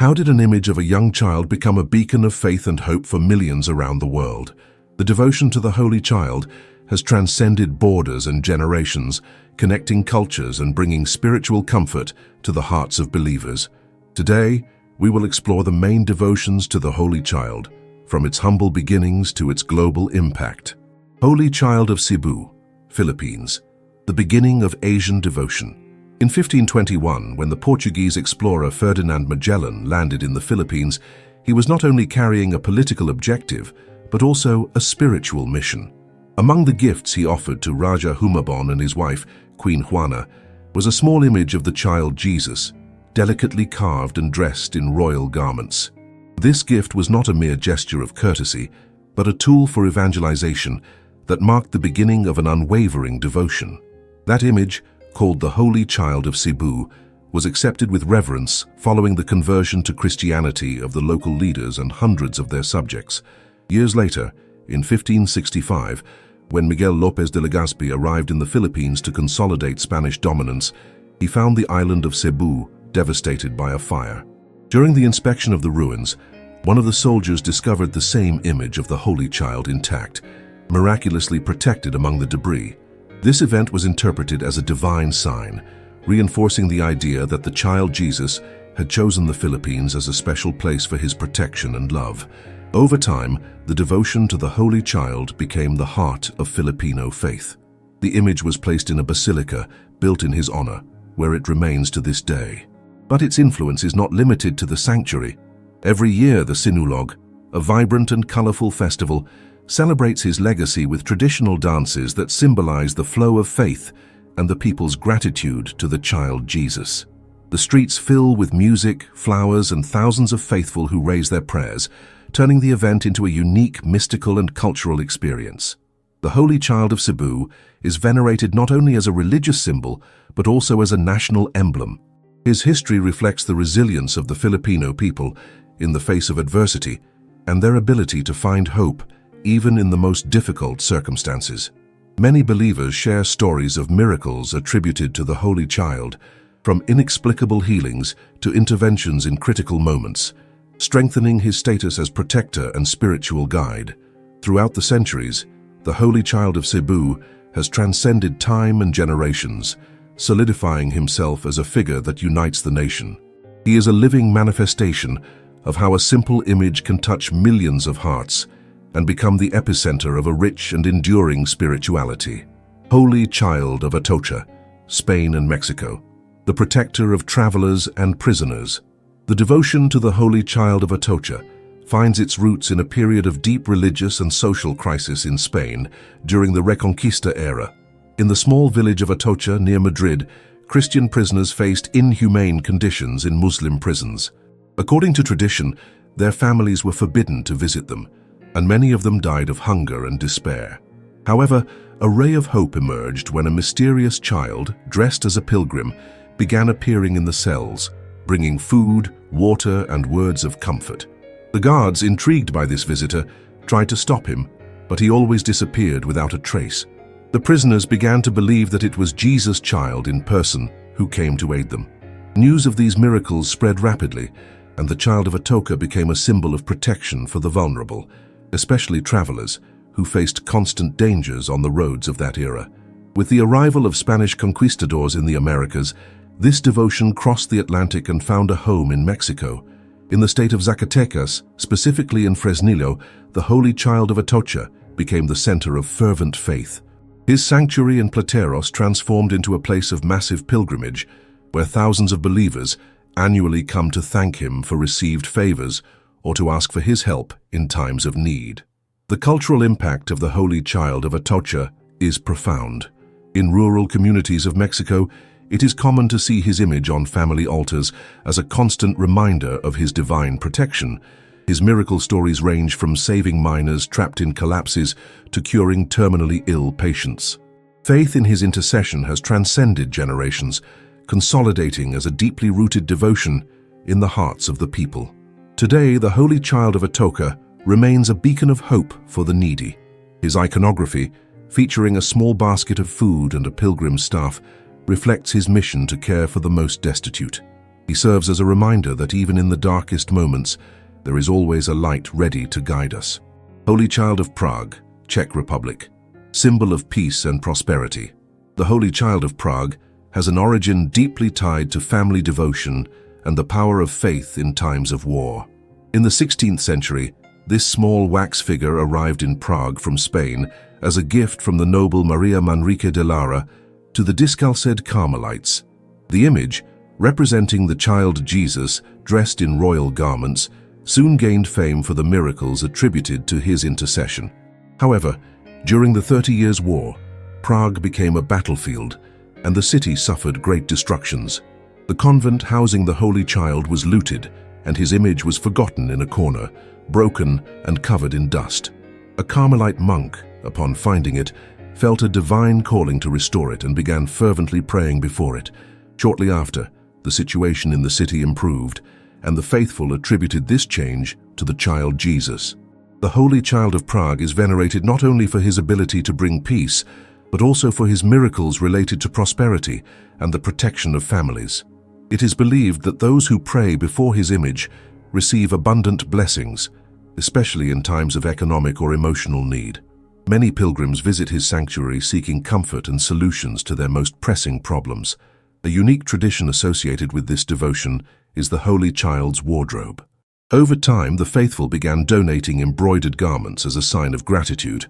How did an image of a young child become a beacon of faith and hope for millions around the world? The devotion to the Holy Child has transcended borders and generations, connecting cultures and bringing spiritual comfort to the hearts of believers. Today, we will explore the main devotions to the Holy Child, from its humble beginnings to its global impact. Holy Child of Cebu, Philippines, the beginning of Asian devotion. In 1521, when the Portuguese explorer Ferdinand Magellan landed in the Philippines, he was not only carrying a political objective, but also a spiritual mission. Among the gifts he offered to Raja Humabon and his wife, Queen Juana, was a small image of the child Jesus, delicately carved and dressed in royal garments. This gift was not a mere gesture of courtesy, but a tool for evangelization that marked the beginning of an unwavering devotion. That image, called the Holy Child of Cebu, was accepted with reverence following the conversion to Christianity of the local leaders and hundreds of their subjects. Years later, in 1565, when Miguel López de Legazpi arrived in the Philippines to consolidate Spanish dominance, he found the island of Cebu devastated by a fire. During the inspection of the ruins, one of the soldiers discovered the same image of the Holy Child intact, miraculously protected among the debris. This event was interpreted as a divine sign, reinforcing the idea that the child Jesus had chosen the Philippines as a special place for his protection and love. Over time, the devotion to the Holy Child became the heart of Filipino faith. The image was placed in a basilica built in his honor, where it remains to this day. But its influence is not limited to the sanctuary. Every year, the Sinulog, a vibrant and colorful festival, celebrates his legacy with traditional dances that symbolize the flow of faith and the people's gratitude to the child Jesus. The streets fill with music, flowers, and thousands of faithful who raise their prayers, turning the event into a unique mystical and cultural experience. The Holy Child of Cebu is venerated not only as a religious symbol, but also as a national emblem. His history reflects the resilience of the Filipino people in the face of adversity and their ability to find hope even in the most difficult circumstances. Many believers share stories of miracles attributed to the Holy Child, from inexplicable healings to interventions in critical moments, strengthening his status as protector and spiritual guide. Throughout the centuries, the Holy Child of Cebu has transcended time and generations, solidifying himself as a figure that unites the nation. He is a living manifestation of how a simple image can touch millions of hearts and become the epicenter of a rich and enduring spirituality. Holy Child of Atocha, Spain and Mexico, the protector of travelers and prisoners. The devotion to the Holy Child of Atocha finds its roots in a period of deep religious and social crisis in Spain during the Reconquista era. In the small village of Atocha near Madrid, Christian prisoners faced inhumane conditions in Muslim prisons. According to tradition, their families were forbidden to visit them, and many of them died of hunger and despair. However, a ray of hope emerged when a mysterious child, dressed as a pilgrim, began appearing in the cells, bringing food, water, and words of comfort. The guards, intrigued by this visitor, tried to stop him, but he always disappeared without a trace. The prisoners began to believe that it was Jesus' child in person who came to aid them. News of these miracles spread rapidly, and the Child of Atocha became a symbol of protection for the vulnerable, especially travelers who faced constant dangers on the roads of that era. With the arrival of Spanish conquistadors in the Americas, this devotion crossed the Atlantic and found a home in Mexico. In the state of Zacatecas, specifically in Fresnillo, the Holy Child of Atocha became the center of fervent faith. His sanctuary in Plateros transformed into a place of massive pilgrimage, where thousands of believers annually come to thank him for received favors or to ask for his help in times of need. The cultural impact of the Holy Child of Atocha is profound. In rural communities of Mexico, it is common to see his image on family altars as a constant reminder of his divine protection. His miracle stories range from saving miners trapped in collapses to curing terminally ill patients. Faith in his intercession has transcended generations, consolidating as a deeply rooted devotion in the hearts of the people. Today, the Holy Child of Atocha remains a beacon of hope for the needy. His iconography, featuring a small basket of food and a pilgrim's staff, reflects his mission to care for the most destitute. He serves as a reminder that even in the darkest moments, there is always a light ready to guide us. Holy Child of Prague, Czech Republic, symbol of peace and prosperity. The Holy Child of Prague has an origin deeply tied to family devotion and the power of faith in times of war. In the 16th century, this small wax figure arrived in Prague from Spain as a gift from the noble Maria Manrique de Lara to the Discalced Carmelites. The image, representing the child Jesus dressed in royal garments, soon gained fame for the miracles attributed to his intercession. However, during the 30 Years' War, Prague became a battlefield, and the city suffered great destructions. The convent housing the Holy Child was looted, and his image was forgotten in a corner, broken and covered in dust. A Carmelite monk, upon finding it, felt a divine calling to restore it and began fervently praying before it. Shortly after, the situation in the city improved, and the faithful attributed this change to the child Jesus. The Holy Child of Prague is venerated not only for his ability to bring peace, but also for his miracles related to prosperity and the protection of families. It is believed that those who pray before his image receive abundant blessings, especially in times of economic or emotional need. Many pilgrims visit his sanctuary seeking comfort and solutions to their most pressing problems. A unique tradition associated with this devotion is the Holy Child's wardrobe. Over time, the faithful began donating embroidered garments as a sign of gratitude,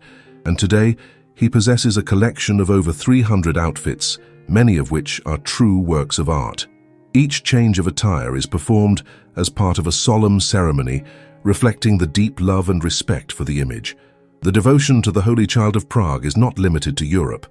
and today he possesses a collection of over 300 outfits, many of which are true works of art. Each change of attire is performed as part of a solemn ceremony reflecting the deep love and respect for the image. The devotion to the Holy Child of Prague is not limited to Europe.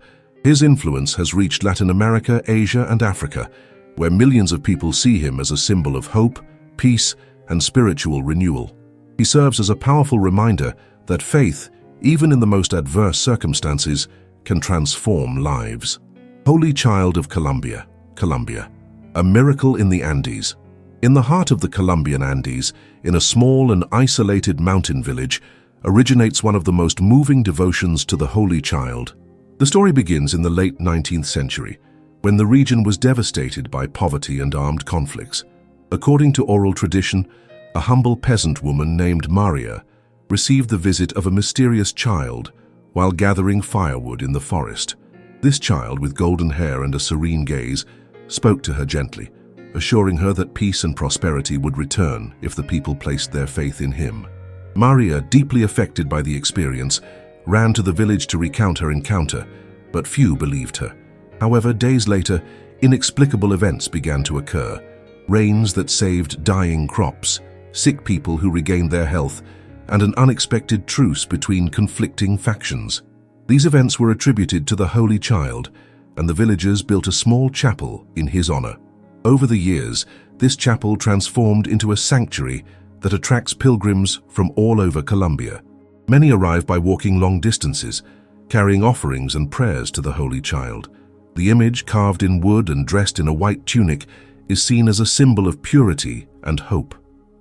His influence has reached Latin America, Asia, and Africa, where millions of people see him as a symbol of hope, peace, and spiritual renewal. He serves as a powerful reminder that faith, even in the most adverse circumstances, can transform lives. Holy Child of Colombia, Colombia, a miracle in the Andes. In the heart of the Colombian Andes, in a small and isolated mountain village, originates one of the most moving devotions to the Holy Child. The story begins in the late 19th century, when the region was devastated by poverty and armed conflicts. According to oral tradition, a humble peasant woman named Maria received the visit of a mysterious child while gathering firewood in the forest. This child, with golden hair and a serene gaze, spoke to her gently, assuring her that peace and prosperity would return if the people placed their faith in him. Maria, deeply affected by the experience, ran to the village to recount her encounter, but few believed her. However, days later, inexplicable events began to occur. Rains that saved dying crops, sick people who regained their health, and an unexpected truce between conflicting factions. These events were attributed to the Holy Child, and the villagers built a small chapel in his honor. Over the years, this chapel transformed into a sanctuary that attracts pilgrims from all over Colombia. Many arrive by walking long distances, carrying offerings and prayers to the Holy Child. The image, carved in wood and dressed in a white tunic, is seen as a symbol of purity and hope.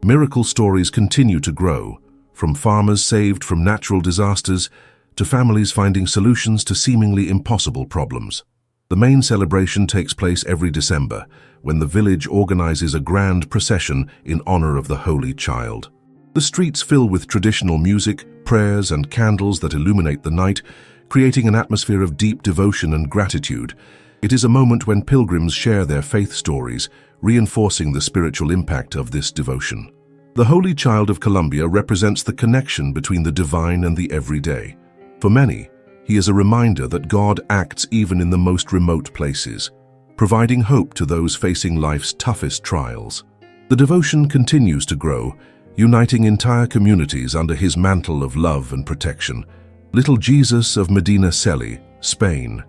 Miracle stories continue to grow, from farmers saved from natural disasters to families finding solutions to seemingly impossible problems. The main celebration takes place every December, when the village organizes a grand procession in honor of the Holy Child. The streets fill with traditional music, prayers, and candles that illuminate the night, creating an atmosphere of deep devotion and gratitude. It is a moment when pilgrims share their faith stories, reinforcing the spiritual impact of this devotion. The Holy Child of Colombia represents the connection between the divine and the everyday. For many, he is a reminder that God acts even in the most remote places, providing hope to those facing life's toughest trials. The devotion continues to grow, uniting entire communities under his mantle of love and protection. Little Jesus of Medina Celi, Spain,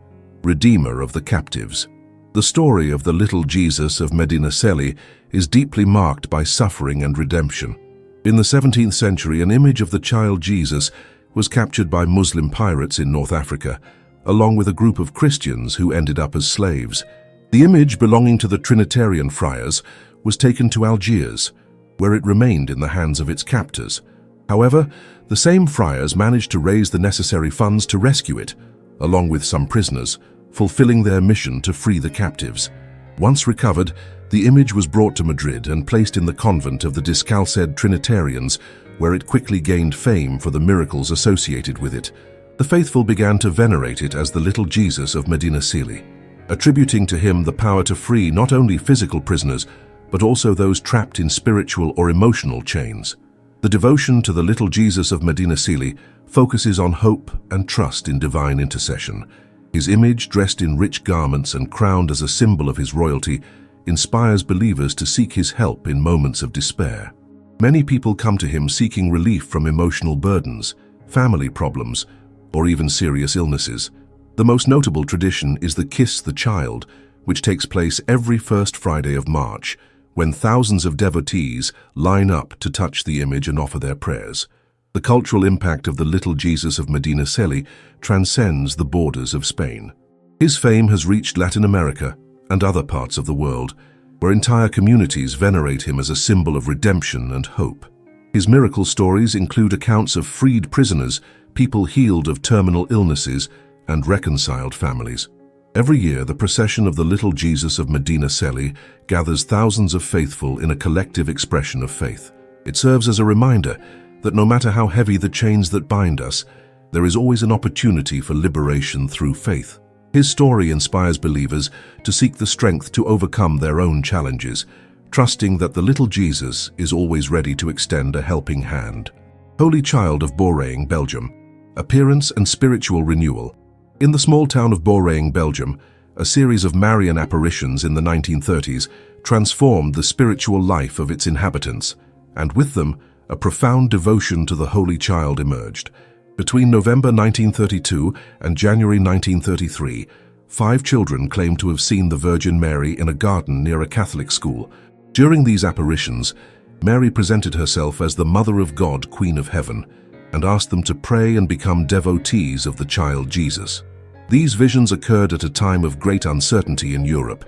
Redeemer of the captives. The story of the little Jesus of Medina Celi is deeply marked by suffering and redemption. In the 17th century, an image of the child Jesus was captured by Muslim pirates in North Africa, along with a group of Christians who ended up as slaves. The image, belonging to the Trinitarian friars, was taken to Algiers, where it remained in the hands of its captors. However, the same friars managed to raise the necessary funds to rescue it, along with some prisoners, fulfilling their mission to free the captives. Once recovered, the image was brought to Madrid and placed in the convent of the Descalced Trinitarians, where it quickly gained fame for the miracles associated with it. The faithful began to venerate it as the little Jesus of Medinaceli, attributing to him the power to free not only physical prisoners, but also those trapped in spiritual or emotional chains. The devotion to the little Jesus of Medinaceli focuses on hope and trust in divine intercession. His image, dressed in rich garments and crowned as a symbol of his royalty, inspires believers to seek his help in moments of despair. Many people come to him seeking relief from emotional burdens, family problems, or even serious illnesses. The most notable tradition is the Kiss the Child, which takes place every first Friday of March, when thousands of devotees line up to touch the image and offer their prayers. The cultural impact of the little Jesus of Medinaceli transcends the borders of Spain. His fame has reached Latin America and other parts of the world, where entire communities venerate him as a symbol of redemption and hope. His miracle stories include accounts of freed prisoners, people healed of terminal illnesses, and reconciled families. Every year, the procession of the little Jesus of Medinaceli gathers thousands of faithful in a collective expression of faith. It serves as a reminder that no matter how heavy the chains that bind us, there is always an opportunity for liberation through faith. His story inspires believers to seek the strength to overcome their own challenges, trusting that the little Jesus is always ready to extend a helping hand. Holy Child of Bordeaux, Belgium. Appearance and spiritual renewal. In the small town of Bordeaux, Belgium, a series of Marian apparitions in the 1930s transformed the spiritual life of its inhabitants, and with them, a profound devotion to the Holy Child emerged. Between November 1932 and January 1933, 5 children claimed to have seen the Virgin Mary in a garden near a Catholic school. During these apparitions, Mary presented herself as the Mother of God, Queen of Heaven, and asked them to pray and become devotees of the child Jesus. These visions occurred at a time of great uncertainty in Europe,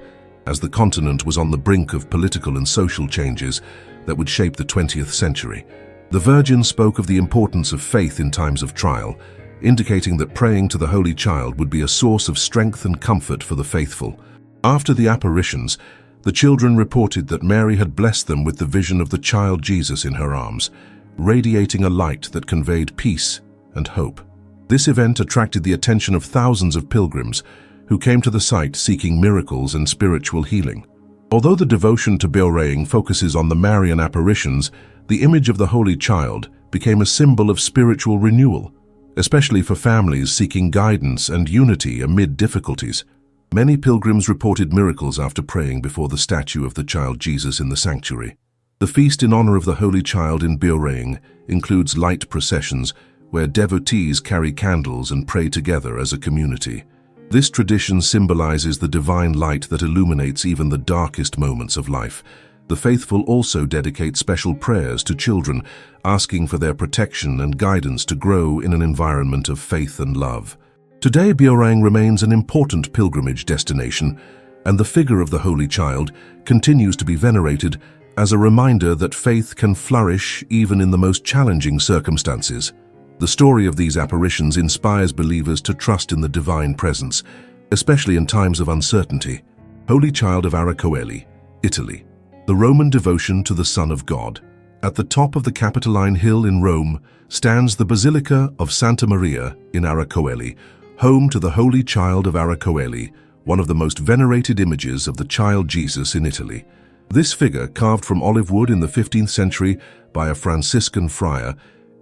as the continent was on the brink of political and social changes that would shape the 20th century. The Virgin spoke of the importance of faith in times of trial, indicating that praying to the Holy Child would be a source of strength and comfort for the faithful. After the apparitions, the children reported that Mary had blessed them with the vision of the child Jesus in her arms, radiating a light that conveyed peace and hope. This event attracted the attention of thousands of pilgrims who came to the site seeking miracles and spiritual healing. Although the devotion to Bordeaux focuses on the Marian apparitions, the image of the Holy Child became a symbol of spiritual renewal, especially for families seeking guidance and unity amid difficulties. Many pilgrims reported miracles after praying before the statue of the child Jesus in the sanctuary. The feast in honor of the Holy Child in Bordeaux includes light processions where devotees carry candles and pray together as a community. This tradition symbolizes the divine light that illuminates even the darkest moments of life. The faithful also dedicate special prayers to children, asking for their protection and guidance to grow in an environment of faith and love. Today, Bordeaux remains an important pilgrimage destination, and the figure of the Holy Child continues to be venerated as a reminder that faith can flourish even in the most challenging circumstances. The story of these apparitions inspires believers to trust in the divine presence, especially in times of uncertainty. Holy Child of Atocha, Italy. The Roman devotion to the Son of God. At the top of the Capitoline Hill in Rome stands the Basilica of Santa Maria in Atocha, home to the Holy Child of Atocha, one of the most venerated images of the child Jesus in Italy. This figure, carved from olive wood in the 15th century by a Franciscan friar,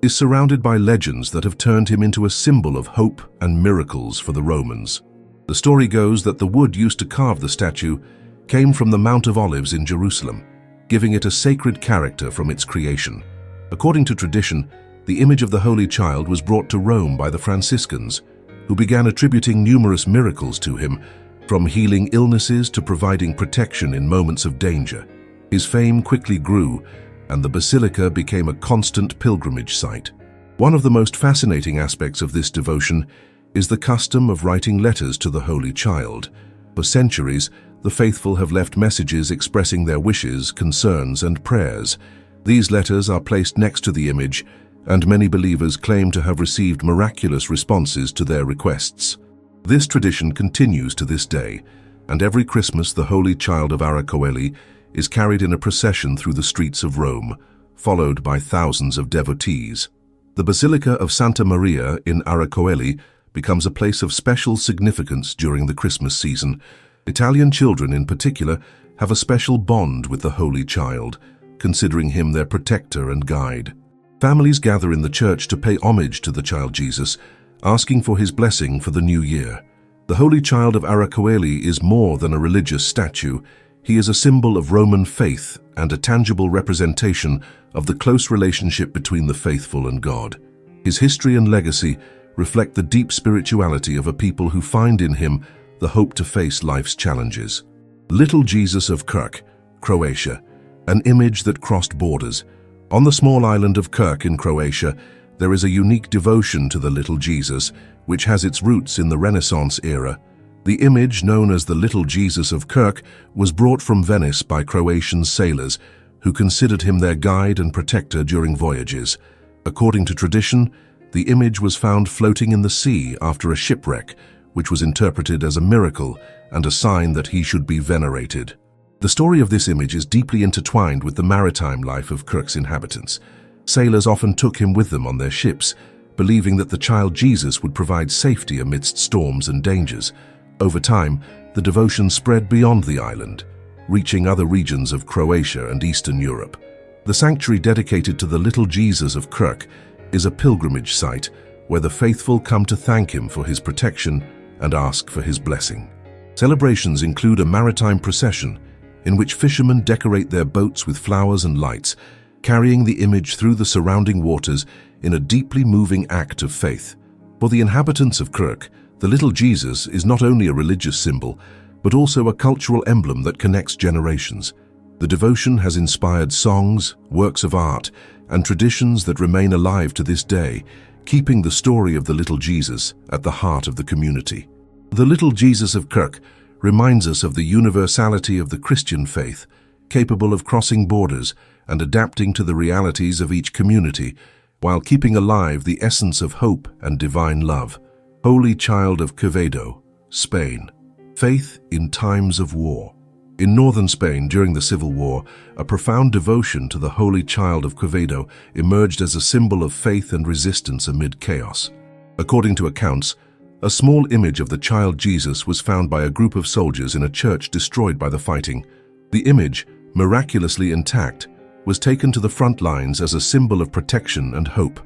is surrounded by legends that have turned him into a symbol of hope and miracles for the Romans. The story goes that the wood used to carve the statue came from the Mount of Olives in Jerusalem, giving it a sacred character from its creation. According to tradition, the image of the Holy Child was brought to Rome by the Franciscans, who began attributing numerous miracles to him, from healing illnesses to providing protection in moments of danger. His fame quickly grew, and the basilica became a constant pilgrimage site. One of the most fascinating aspects of this devotion is the custom of writing letters to the Holy Child. For centuries, the faithful have left messages expressing their wishes, concerns, and prayers. These letters are placed next to the image, and many believers claim to have received miraculous responses to their requests. This tradition continues to this day, and every Christmas the Holy Child of Atocha is carried in a procession through the streets of Rome, followed by thousands of devotees. The Basilica of Santa Maria in Atocha becomes a place of special significance during the Christmas season. Italian children in particular have a special bond with the Holy Child, considering him their protector and guide. Families gather in the church to pay homage to the child Jesus, asking for his blessing for the new year. The Holy Child of Atocha is more than a religious statue. He is a symbol of Roman faith and a tangible representation of the close relationship between the faithful and God. His history and legacy reflect the deep spirituality of a people who find in him the hope to face life's challenges. Little Jesus of Krk, Croatia, an image that crossed borders. On the small island of Krk in Croatia, there is a unique devotion to the little Jesus, which has its roots in the Renaissance era. The image, known as the Little Jesus of Krk, was brought from Venice by Croatian sailors, who considered him their guide and protector during voyages. According to tradition, the image was found floating in the sea after a shipwreck, which was interpreted as a miracle and a sign that he should be venerated. The story of this image is deeply intertwined with the maritime life of Krk's inhabitants. Sailors often took him with them on their ships, believing that the child Jesus would provide safety amidst storms and dangers. Over time, the devotion spread beyond the island, reaching other regions of Croatia and Eastern Europe. The sanctuary dedicated to the Little Jesus of Krk is a pilgrimage site where the faithful come to thank him for his protection and ask for his blessing. Celebrations include a maritime procession in which fishermen decorate their boats with flowers and lights, carrying the image through the surrounding waters in a deeply moving act of faith. For the inhabitants of Krk, the Little Jesus is not only a religious symbol, but also a cultural emblem that connects generations. The devotion has inspired songs, works of art, and traditions that remain alive to this day, keeping the story of the Little Jesus at the heart of the community. The Little Jesus of Krk reminds us of the universality of the Christian faith, capable of crossing borders and adapting to the realities of each community, while keeping alive the essence of hope and divine love. Holy Child of Quevedo, Spain. Faith in times of war. In northern Spain during the Civil War, a profound devotion to the Holy Child of Quevedo emerged as a symbol of faith and resistance amid chaos. According to accounts, a small image of the child Jesus was found by a group of soldiers in a church destroyed by the fighting. The image, miraculously intact, was taken to the front lines as a symbol of protection and hope.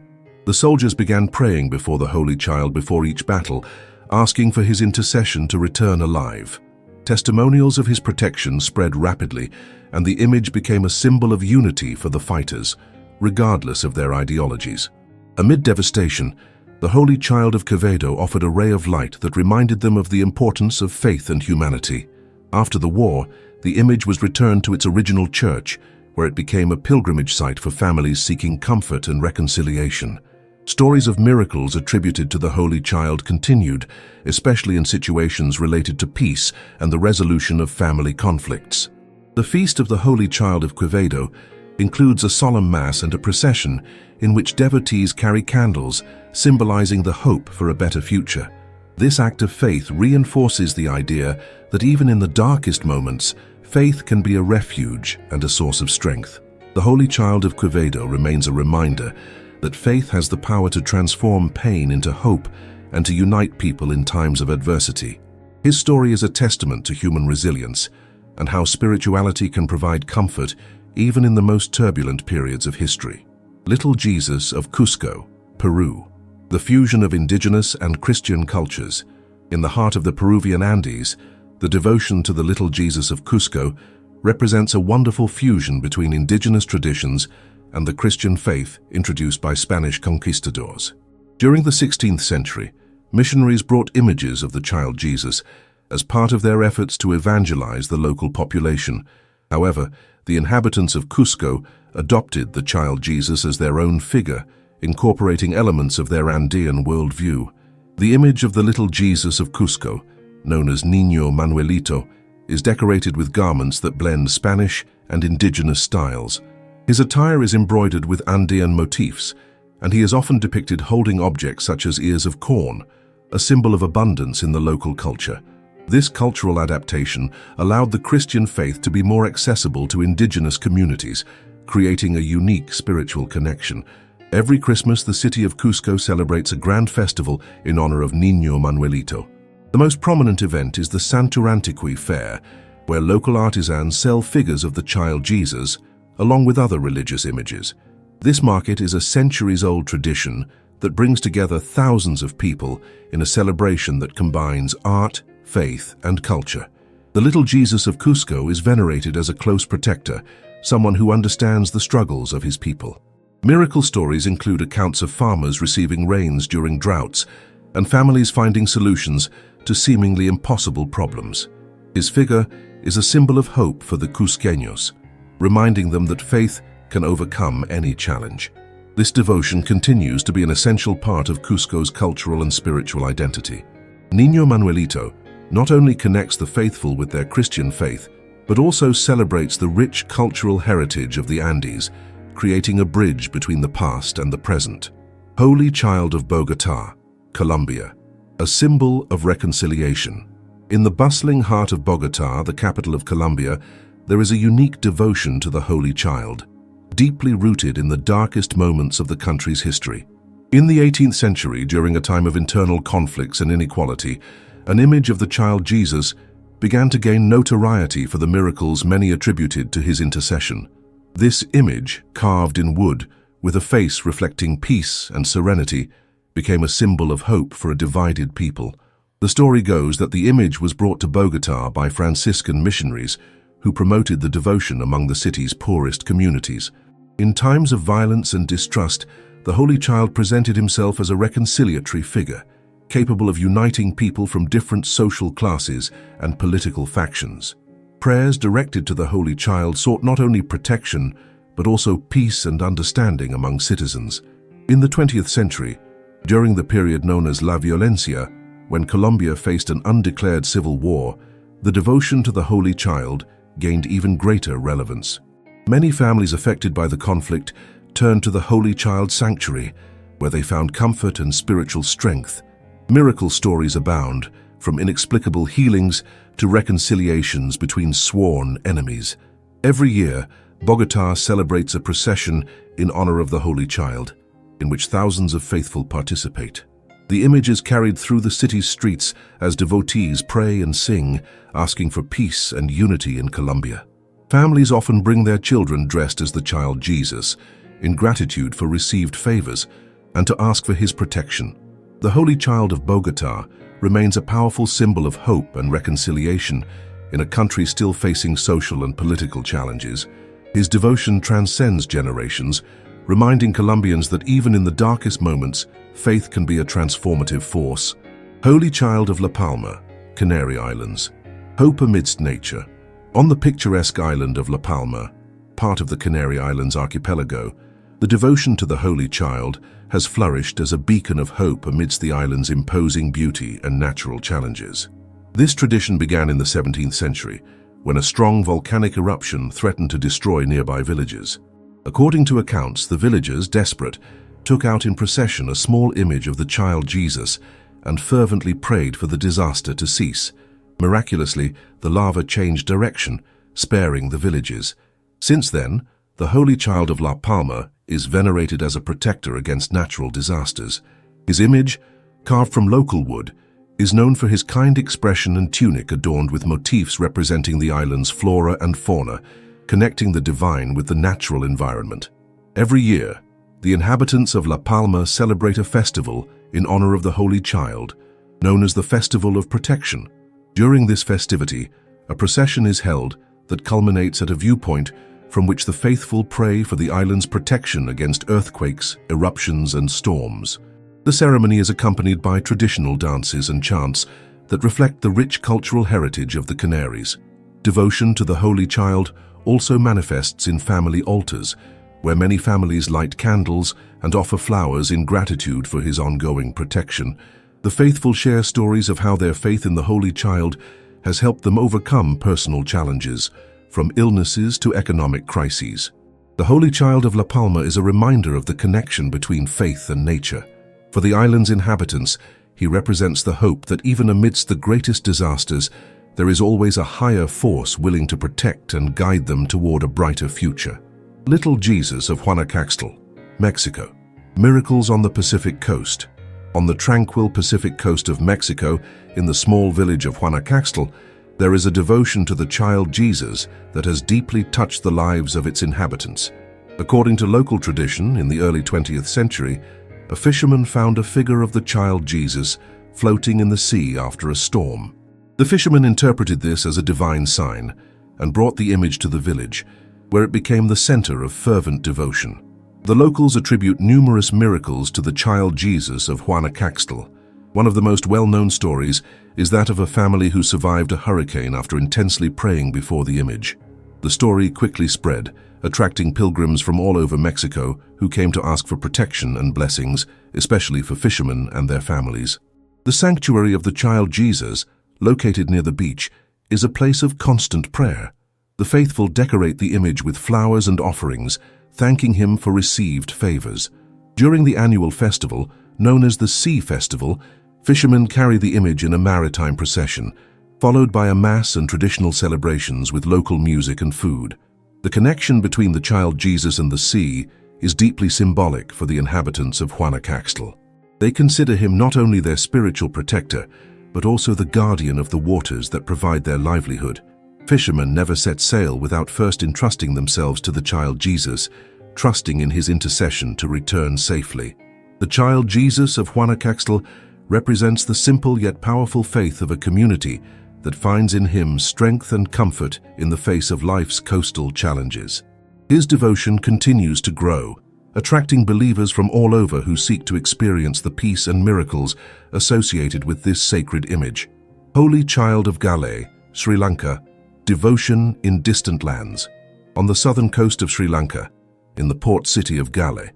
The soldiers began praying before the Holy Child before each battle, asking for his intercession to return alive. Testimonials of his protection spread rapidly, and the image became a symbol of unity for the fighters, regardless of their ideologies. Amid devastation, the Holy Child of Quevedo offered a ray of light that reminded them of the importance of faith and humanity. After the war, the image was returned to its original church, where it became a pilgrimage site for families seeking comfort and reconciliation. Stories of miracles attributed to the Holy Child continued, especially in situations related to peace and the resolution of family conflicts. The Feast of the Holy Child of Quevedo includes a solemn mass and a procession in which devotees carry candles, symbolizing the hope for a better future. This act of faith reinforces the idea that even in the darkest moments, faith can be a refuge and a source of strength. The Holy Child of Quevedo remains a reminder that faith has the power to transform pain into hope and to unite people in times of adversity. His story is a testament to human resilience and how spirituality can provide comfort even in the most turbulent periods of history. Little Jesus of Cusco, Peru. The fusion of indigenous and Christian cultures. In the heart of the Peruvian Andes, the devotion to the Little Jesus of Cusco represents a wonderful fusion between indigenous traditions and the Christian faith introduced by Spanish conquistadors. During the 16th century, missionaries brought images of the child Jesus as part of their efforts to evangelize the local population. However, the inhabitants of Cusco adopted the child Jesus as their own figure, incorporating elements of their Andean worldview. The image of the Little Jesus of Cusco, known as Niño Manuelito, is decorated with garments that blend Spanish and indigenous styles. His attire is embroidered with Andean motifs, and he is often depicted holding objects such as ears of corn, a symbol of abundance in the local culture. This cultural adaptation allowed the Christian faith to be more accessible to indigenous communities, creating a unique spiritual connection. Every Christmas, the city of Cusco celebrates a grand festival in honor of Niño Manuelito. The most prominent event is the Santurantiqui Fair, where local artisans sell figures of the child Jesus, along with other religious images. This market is a centuries-old tradition that brings together thousands of people in a celebration that combines art, faith, and culture. The little Jesus of Cusco is venerated as a close protector, someone who understands the struggles of his people. Miracle stories include accounts of farmers receiving rains during droughts and families finding solutions to seemingly impossible problems. His figure is a symbol of hope for the Cusqueños, reminding them that faith can overcome any challenge. This devotion continues to be an essential part of Cusco's cultural and spiritual identity. Niño Manuelito not only connects the faithful with their Christian faith, but also celebrates the rich cultural heritage of the Andes, creating a bridge between the past and the present. Holy Child of Bogotá, Colombia, a symbol of reconciliation. In the bustling heart of Bogotá, the capital of Colombia, there is a unique devotion to the Holy Child, deeply rooted in the darkest moments of the country's history. In the 18th century, during a time of internal conflicts and inequality, an image of the child Jesus began to gain notoriety for the miracles many attributed to his intercession. This image, carved in wood, with a face reflecting peace and serenity, became a symbol of hope for a divided people. The story goes that the image was brought to Bogotá by Franciscan missionaries who promoted the devotion among the city's poorest communities. In times of violence and distrust, the Holy Child presented himself as a reconciliatory figure, capable of uniting people from different social classes and political factions. Prayers directed to the Holy Child sought not only protection, but also peace and understanding among citizens. In the 20th century, during the period known as La Violencia, when Colombia faced an undeclared civil war, the devotion to the Holy Child gained even greater relevance. Many families affected by the conflict turned to the Holy Child Sanctuary, where they found comfort and spiritual strength. Miracle stories abound, from inexplicable healings to reconciliations between sworn enemies. Every year, Bogotá celebrates a procession in honor of the Holy Child, in which thousands of faithful participate. The image is carried through the city's streets as devotees pray and sing, asking for peace and unity in Colombia. Families often bring their children dressed as the child Jesus, in gratitude for received favors and to ask for his protection. The Holy Child of Bogotá remains a powerful symbol of hope and reconciliation in a country still facing social and political challenges. His devotion transcends generations, reminding Colombians that even in the darkest moments, faith can be a transformative force. Holy Child of La Palma, Canary Islands. Hope amidst nature. On the picturesque island of La Palma, part of the Canary Islands archipelago, the devotion to the Holy Child has flourished as a beacon of hope amidst the island's imposing beauty and natural challenges. This tradition began in the 17th century, when a strong volcanic eruption threatened to destroy nearby villages. According to accounts, the villagers, desperate, took out in procession a small image of the child Jesus and fervently prayed for the disaster to cease. Miraculously, the lava changed direction, sparing the villages. Since then, the Holy Child of La Palma is venerated as a protector against natural disasters. His image, carved from local wood, is known for his kind expression and tunic adorned with motifs representing the island's flora and fauna, connecting the divine with the natural environment. Every year, the inhabitants of La Palma celebrate a festival in honor of the Holy Child, known as the Festival of Protection. During this festivity, a procession is held that culminates at a viewpoint from which the faithful pray for the island's protection against earthquakes, eruptions, and storms. The ceremony is accompanied by traditional dances and chants that reflect the rich cultural heritage of the Canaries. Devotion to the Holy Child also manifests in family altars, where many families light candles and offer flowers in gratitude for his ongoing protection. The faithful share stories of how their faith in the Holy Child has helped them overcome personal challenges, from illnesses to economic crises. The Holy Child of La Palma is a reminder of the connection between faith and nature. For the island's inhabitants, He represents the hope that even amidst the greatest disasters, there is always a higher force willing to protect and guide them toward a brighter future. Little Jesus of Huanacaxtla, Mexico. Miracles on the Pacific Coast. On the tranquil Pacific coast of Mexico, in the small village of Huanacaxtla, there is a devotion to the child Jesus that has deeply touched the lives of its inhabitants. According to local tradition, in the early 20th century, a fisherman found a figure of the child Jesus floating in the sea after a storm. The fisherman interpreted this as a divine sign and brought the image to the village, where it became the center of fervent devotion. The locals attribute numerous miracles to the child Jesus of Huanacaxtla. One of the most well-known stories is that of a family who survived a hurricane after intensely praying before the image. The story quickly spread, attracting pilgrims from all over Mexico who came to ask for protection and blessings, especially for fishermen and their families. The sanctuary of the child Jesus, located near the beach, is a place of constant prayer. The faithful decorate the image with flowers and offerings, thanking him for received favors. During the annual festival, known as the Sea Festival, fishermen carry the image in a maritime procession, followed by a mass and traditional celebrations with local music and food. The connection between the child Jesus and the sea is deeply symbolic for the inhabitants of Huanacaxtla. They consider him not only their spiritual protector, but also the guardian of the waters that provide their livelihood. Fishermen never set sail without first entrusting themselves to the child Jesus, trusting in his intercession to return safely. The child Jesus of Huanacaxtla represents the simple yet powerful faith of a community that finds in him strength and comfort in the face of life's coastal challenges. His devotion continues to grow, attracting believers from all over who seek to experience the peace and miracles associated with this sacred image. Holy Child of Galle, Sri Lanka. Devotion in distant lands. On the southern coast of Sri Lanka, in the port city of Galle,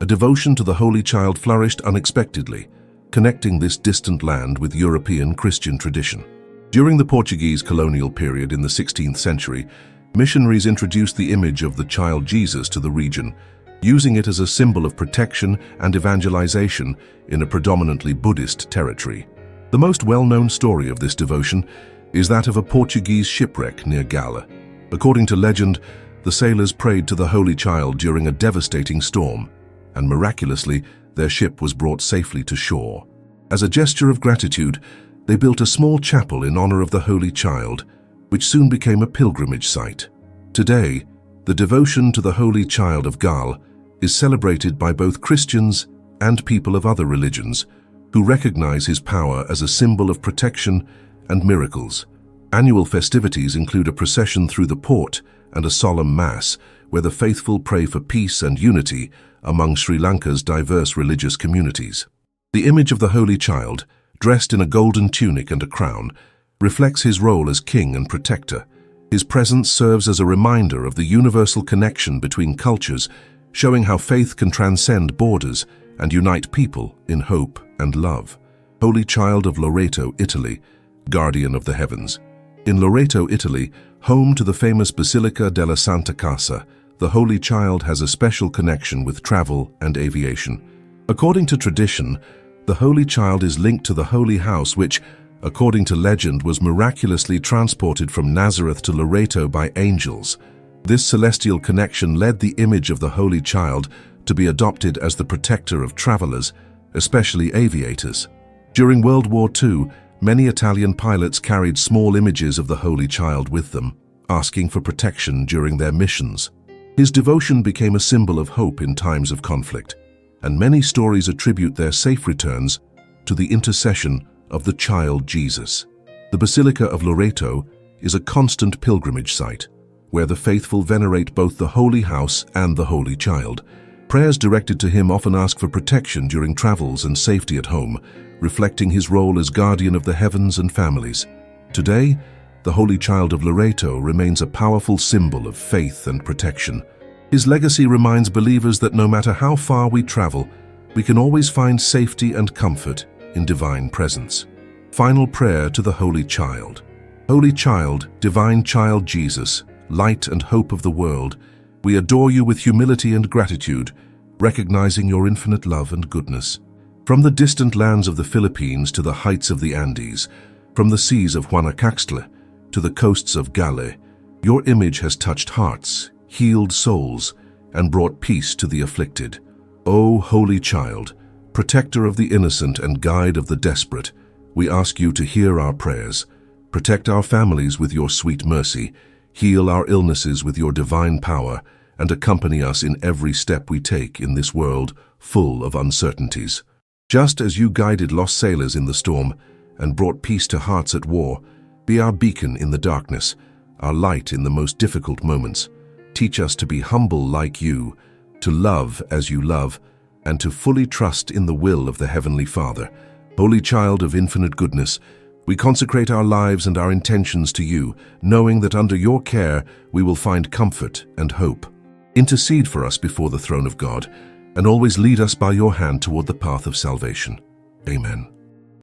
a devotion to the Holy Child flourished unexpectedly, connecting this distant land with European Christian tradition. During the Portuguese colonial period in the 16th century, missionaries introduced the image of the child Jesus to the region, using it as a symbol of protection and evangelization in a predominantly Buddhist territory. The most well-known story of this devotion is that of a Portuguese shipwreck near Galle. According to legend, the sailors prayed to the Holy Child during a devastating storm, and miraculously, their ship was brought safely to shore. As a gesture of gratitude, they built a small chapel in honor of the Holy Child, which soon became a pilgrimage site. Today, the devotion to the Holy Child of Galle is celebrated by both Christians and people of other religions who recognize his power as a symbol of protection and miracles. Annual festivities include a procession through the port and a solemn mass where the faithful pray for peace and unity among Sri Lanka's diverse religious communities. The image of the Holy Child, dressed in a golden tunic and a crown, reflects his role as king and protector. His presence serves as a reminder of the universal connection between cultures, showing how faith can transcend borders and unite people in hope and love. Holy Child of Loreto, Italy, guardian of the heavens. In Loreto, Italy, home to the famous Basilica della Santa Casa, the Holy Child has a special connection with travel and aviation. According to tradition, the Holy Child is linked to the Holy House which, according to legend, was miraculously transported from Nazareth to Loreto by angels. This celestial connection led the image of the Holy Child to be adopted as the protector of travelers, especially aviators. During World War II, many Italian pilots carried small images of the Holy Child with them, asking for protection during their missions. His devotion became a symbol of hope in times of conflict, and many stories attribute their safe returns to the intercession of the child Jesus. The Basilica of Loreto is a constant pilgrimage site, where the faithful venerate both the Holy House and the Holy Child. Prayers directed to him often ask for protection during travels and safety at home, reflecting his role as guardian of the heavens and families. Today, the Holy Child of Loreto remains a powerful symbol of faith and protection. His legacy reminds believers that no matter how far we travel, we can always find safety and comfort in divine presence. Final prayer to the Holy Child. Holy Child, divine child Jesus, light and hope of the world, we adore you with humility and gratitude, recognizing your infinite love and goodness. From the distant lands of the Philippines to the heights of the Andes, from the seas of Guanacaxtla to the coasts of Gale, your image has touched hearts, healed souls, and brought peace to the afflicted. O Holy Child, protector of the innocent and guide of the desperate, we ask you to hear our prayers, protect our families with your sweet mercy, heal our illnesses with your divine power, and accompany us in every step we take in this world full of uncertainties. Just as you guided lost sailors in the storm and brought peace to hearts at war, be our beacon in the darkness, our light in the most difficult moments. Teach us to be humble like you, to love as you love, and to fully trust in the will of the Heavenly Father. Holy Child of infinite goodness, we consecrate our lives and our intentions to you, knowing that under your care we will find comfort and hope. Intercede for us before the throne of God, and always lead us by your hand toward the path of salvation. Amen.